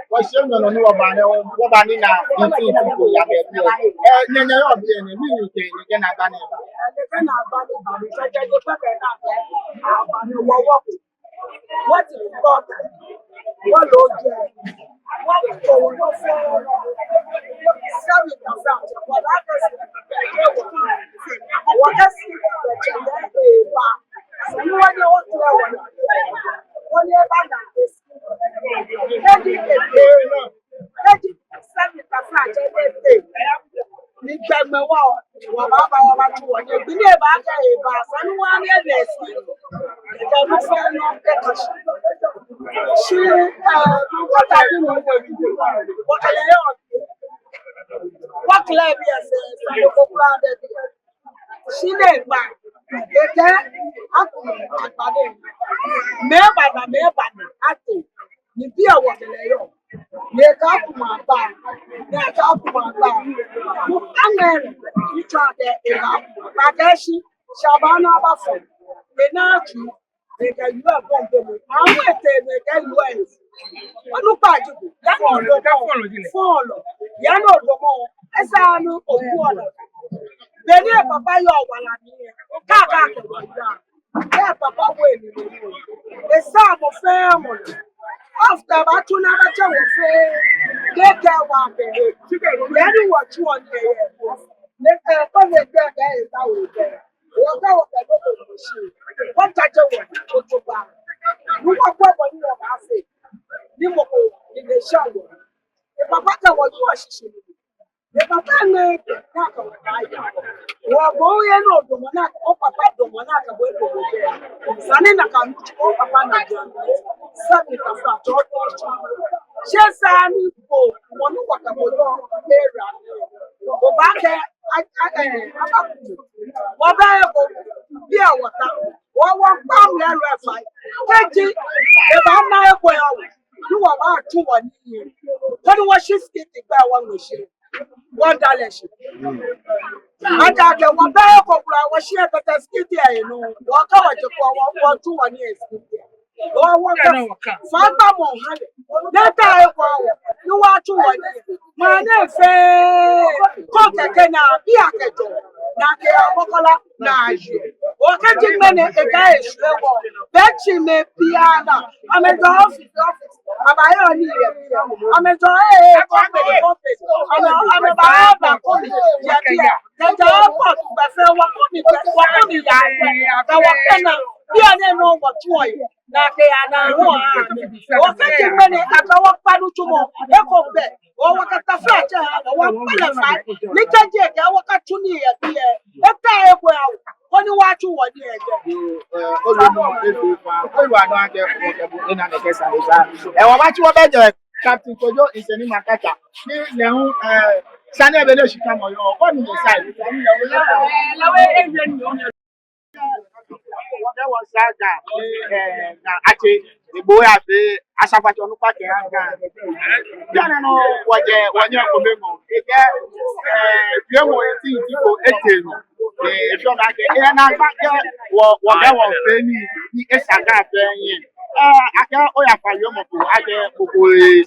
What's your no what banana eating people ya be. Nyanya yo be ni mi ni ke ni na ba ni. What is important? What do you what is going on? Some of the sound, what others what has the children? Someone you want to know what you about this. What level she did back. Ni bí àwọn ọ̀gẹ̀lẹ̀ yọ, ní ẹ̀ka àkùmọ̀ àgbà, ní ẹ̀ka àkùmọ̀ àgbà, mo ánẹ̀rẹ̀ ìjọ àdẹ ẹ̀ka àkùmọ̀ àgbà kẹ́sí, ṣàbánú àbáfọ̀, ẹ̀náàtú, ẹ̀ka ìlú ẹ̀kọ́ ìgbèmọ̀, àwọn ètè ẹ̀ka ìlú ẹ̀yìn. Wọ́n ló pàjùbù, yánà ọ̀dọ́mọ̀ fọ́ọ̀lọ̀, yánà ọ̀dọ́mọ̀ ẹ̀sẹ̀ àánú òkú ọ̀nà. Bẹ̀ni ẹ̀ bàbá yọ ọ̀wàlà nìyẹn, káàkiri ọ̀dà, ẹ̀ bàbá wo ènìyàn, ẹ̀sẹ̀ àmọ̀ fẹ́ mọ̀ after about 2 hours, I will say, get that one. Then what you want here? Let the public get there is how we get. What I go to the machine? What I do want to buy? You want what you want to say? You will go in the shower. If I back up what you are shooting, if I can't make it, not on the night. Or go in or the monarch, or papa, the monarch away from the day. Sunny, I can go papa, not Sunny, the flat, or just Sunny, one who walk about your go back there. What I go, dear, what one family and fight. Take it, if I'm not well, you are about 2 1 year. What was she skating by one machine? $1. I got the one bag of was she better skitty, you know. Walk out for 2 1 years. Oh, what Fanta Mohan. That I you are 2 1 years. My name, Coca-Cola, Piacato, Nakia Mokola, Naji. Walking many a guy is Betty may piano. I'm at the office. I'm a I'm about Only what you want here. Captain Kojo is a new Makata. Sunny Bedo should come on your own side. There was that actually the boy at the Asapaton Park. Don't know what you're coming on. You were thinking if you're back here, and I'm back there, whatever the Esaga playing. I can't owe a Payomo, I can't food,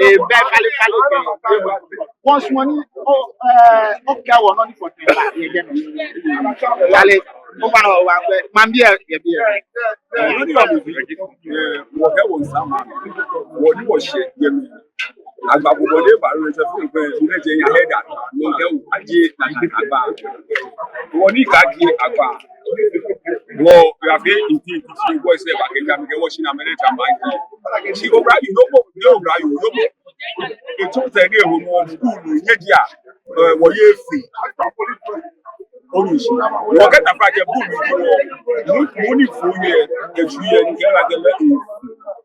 a bad once money, okay, or not for again. Mambia, what was she? Agbabode baro se fun pe ile je yan header lo je o aje agba woni ka di agba wo ya be inti ti wo se ba ke ga mi ke wo shina manager ma ji obra you no mo e tun te ni ehun mo school ye dia wo ye fi orusi wo ke ta fa je bu mi mo ni fo ye e ju ye ni la ke le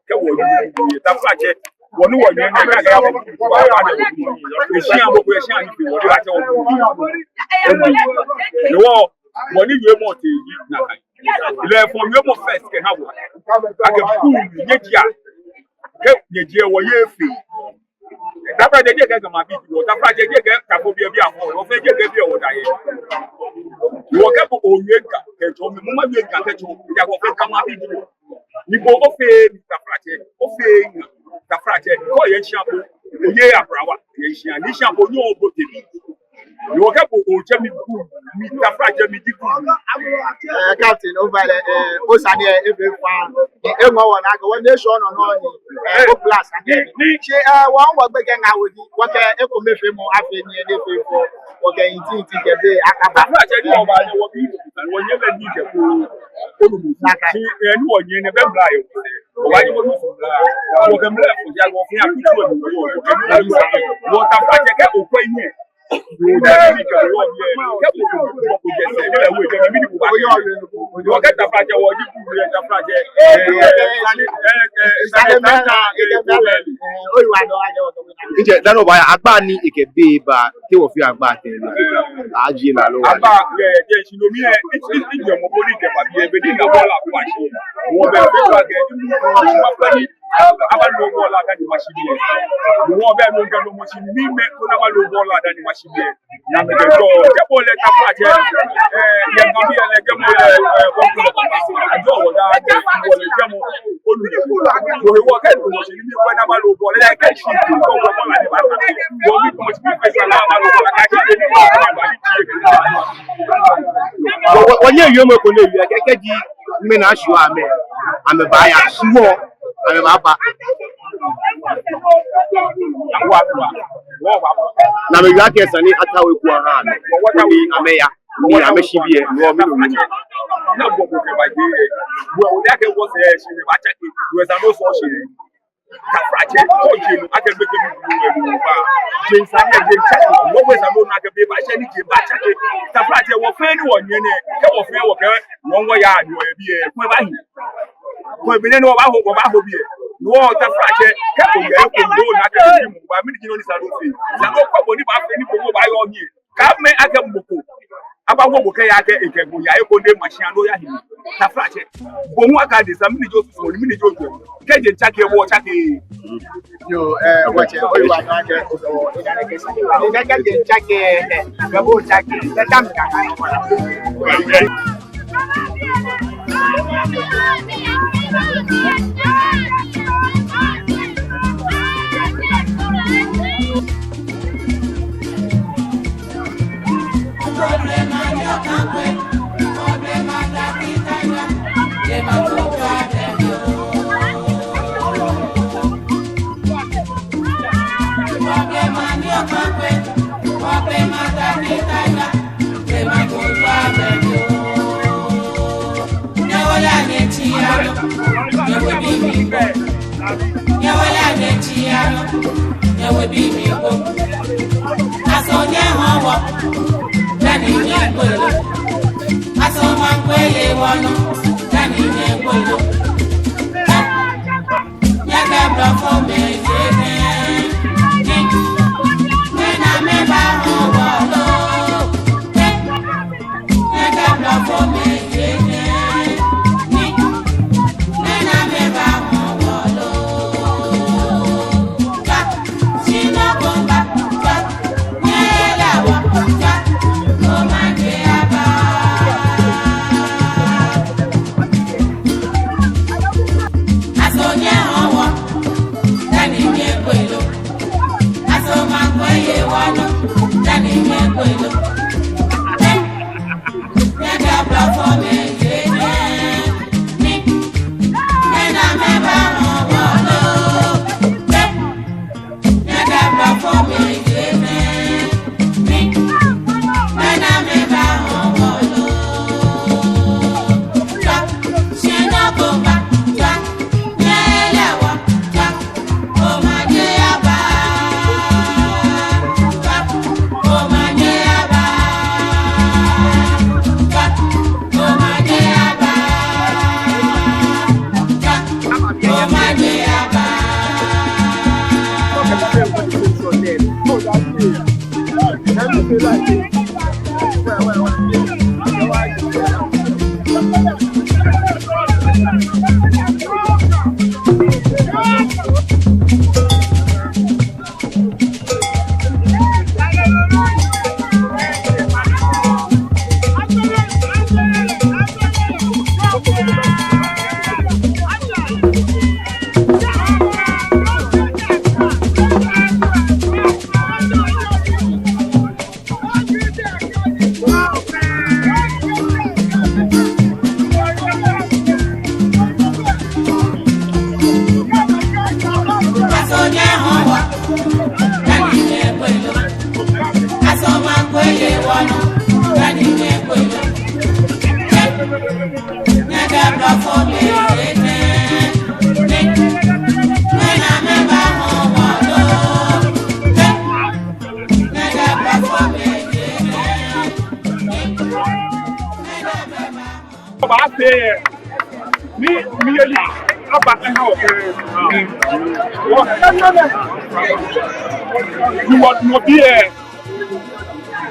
ke wo ni ta fa je wonu wo ni na ga ya ba ba de e si an gbogbo e si an ni wo la te wo ni wo woni we mo te yi na kai le fo we mo first ke ha wo ake cool ye dia ke ye die wo ye fi da fa de je ke ma bi wo da fa je ke ka bo bi afo wo fe je ke bi wo da ye wo ke bo o ye ga ke to mi mo ma ye ga ke to ya go fe ka ma bi ni bo o fe Mr. Prache o fe fraje ko ye chiapo oye abrawa ye chia ni chiapo nyo obote bi yo ke bo o je mi ku mi ta fraje mi di ku captain over o sani e be fa e mo wona ga won nation no no ni o plus ni che won wo gbe ga wodi wo ke e ko mefe mo afi ni e fe fo wo ke yin ti ke be akaba fraje ni o ba ni wo bi wo nye be ni ke ko olumu ti eni wo nye ne be bla yo o wa ni wo lu fu bla wo ke mle fu ja wo fi api to ni wo ke mle wo ta fraje ke o ko yin yo da ni ke wo ye ke ko je se ni wo je mi ni bu ba yo ke ta fraje wo di ku ye ta fraje Ije dano ba agba ni ikebe ba ti wo fi agba te aji la lo wa agba je sino mi ije mo boni ke ba bi e be ni na bola bu wa se wo be be wa ke ni ma pa ni aba lo bola ga ni wa si bi wo be no ga lo mo si mi me ko na ba lo bola da ni wa si bi na me ko je bo le ta fraje ye ga bi ele ke mo le o ko ajo wo da wo le je mo olu wo wo ke mo si mi ko na ba lo bola le ke si ko ko mo la ni ba wo mi ko si mi pe sa la ba lo bola ka ki ni ba ba wonye yo mo ko le wi keke ji me na shu ame ba ya suwo ame ba ba na me ya ke sani atawe ku ha ame ni ame ya ni ame shibie no mi no ni na bo ko ke ba je wo o da ke wo se shi ni ba cha ke wo sa no so shi ka fraje o je no ake be ke bi wo ba je sa ni je cha wo wo sa no na ke be ba she ni je ba cha ke ka fraje wo fe ni wo nye ne ke wo fe wo ke wo wo ya ni wo ye bi e ko ba hi ko bi ne no ba ho bi e wo ta fraje ke ko ye ko do na ke bi mu ba mi ni no ni sa do fe sa no ko bo ni ba fe ni ko wo ba yo ni ka me ake mboko aba wo bo ke ya ke ekego ya e ko de machine no ya hi ta fraje bo mu aka de sa mi ni jo so mi ni jo ke je chake wo chake yo wache o wa na ke o ida ne ke sa ni ga ke chake ga bo chake da tam ka ka no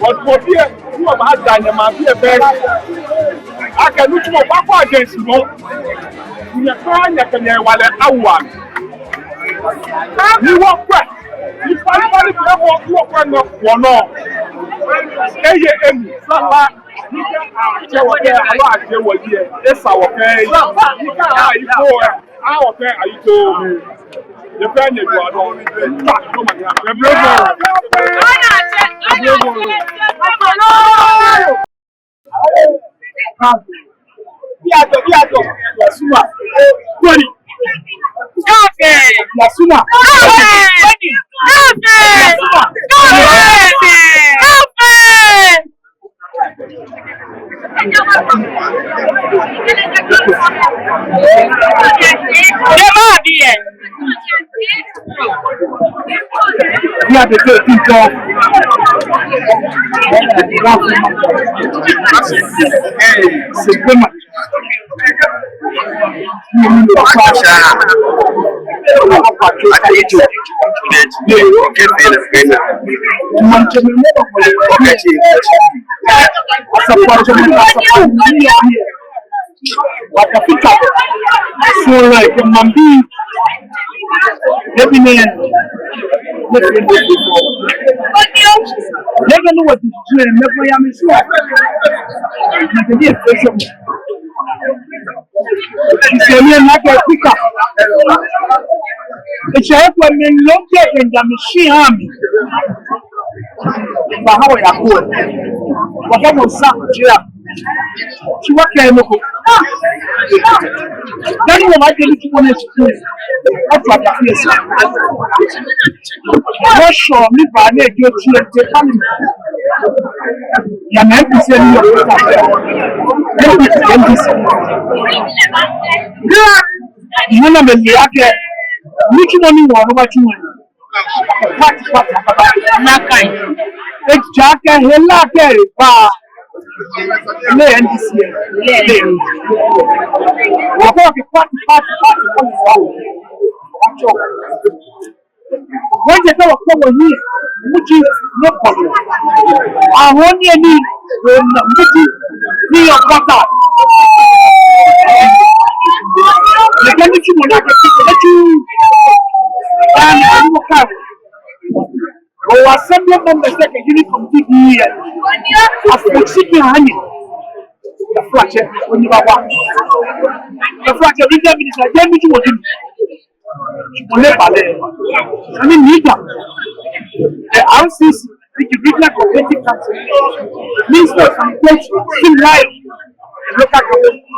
What be you about dynamite be a very I can look for back against you. You can while hour. You walk back. You finally walk one of one. The friend you are on yeah, the good people. Never know what to do, never am sure. It's a when men look at the machine army. But how are you? Whatever was up, she what can look. Then you might get to one experience. That's what I feel. Not sure me by the family. Yan NPC you know the yake which money one over you it's jaka hella carry pa le NPC le wa ko ke party when they go come here which is no problem I want you need which is me of water the country will not get you and you can or assembly members that can unit complete here as for chicken honey the fracture when you are one the fracture with them is like them which was I mean, the RCC, the Regional Cooperative Council, means that some place still live local government.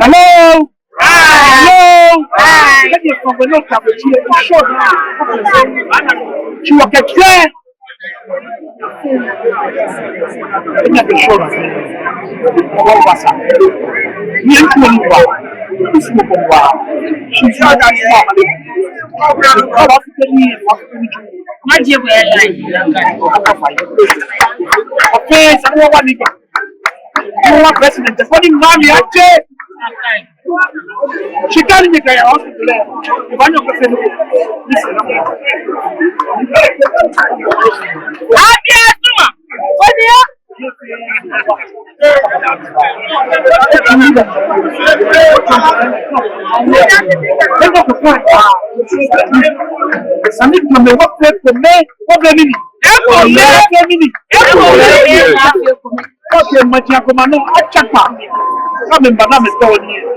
Hello? Hello? Let me from the look at the show. She will get there. President, She carried me to your hospital. If I know the same, listen. Okay, Matia Comano, I check back. Come in, Madame is told you.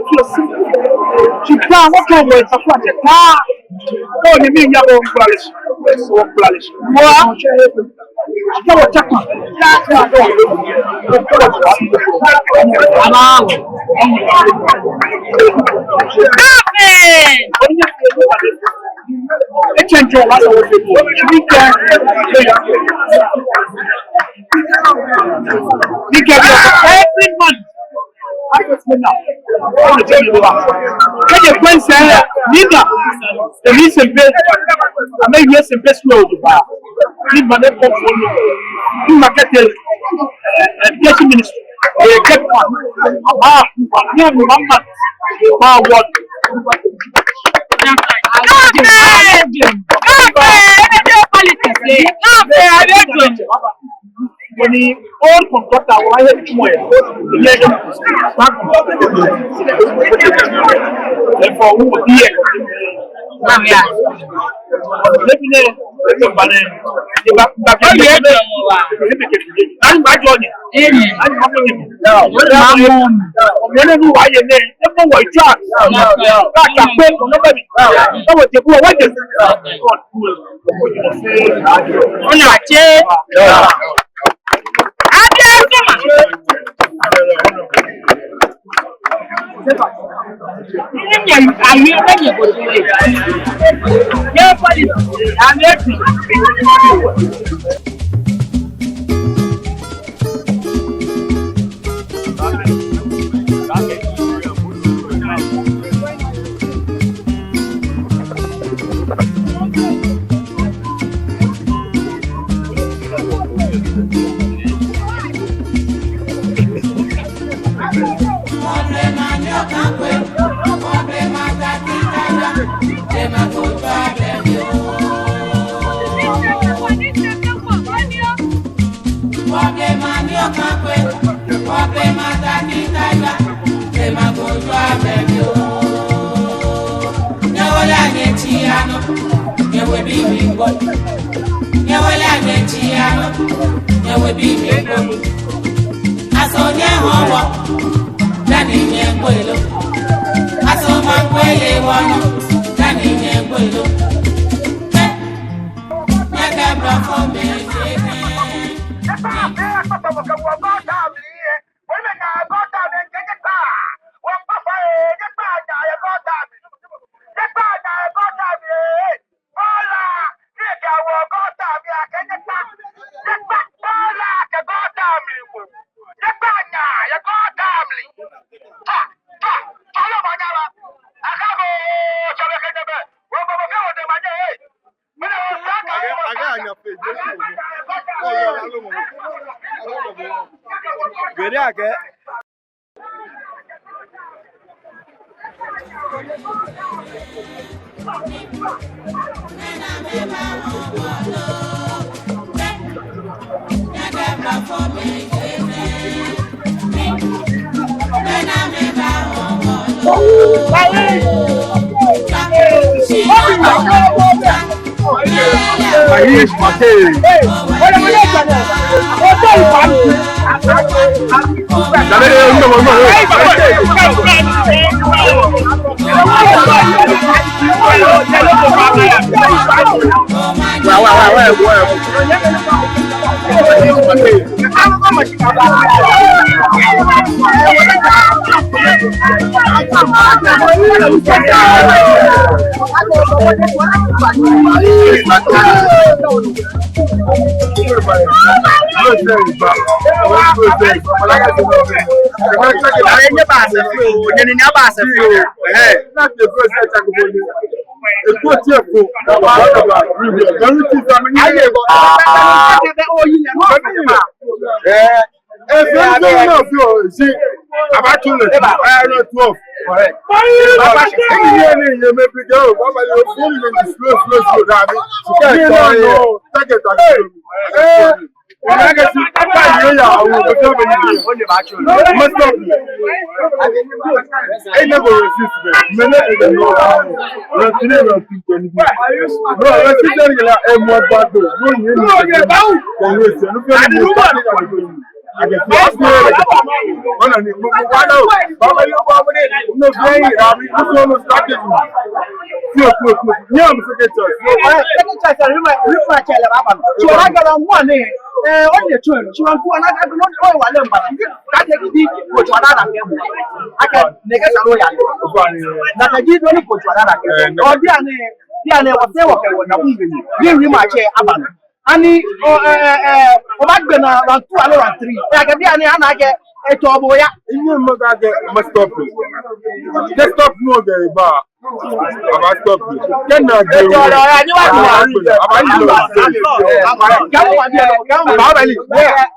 She can't walk over with a project. Ah, oh, you mean your own polish? So polish. What? She can't check back. Change your life over people. We get every month. I just went up. Can you please say, Nina, the recent best, I may yes, the best road to buy. Leave my name for you. Market education ministry. Get one. Ah, young mama. What? When he all forgot that why he therefore who would be See, about 2 12. Correct. Ani obagbena round 2 and round 3 ya ke bia ni anage eto obo ya inye mmaga ge must stop just stop no ge ba aba stop ken na ge eto ro ya ni wa ni aba ni lo gamu wa bia gamu ba ba ni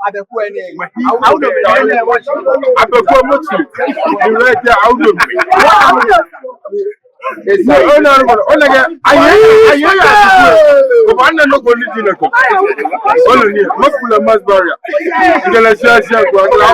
abeku ene awudo me ene abeku mo chi ire je awudo no ona ge aye ya ko ba na no go ni dile ko ona ni mo kula mas barrier ngela sia ko la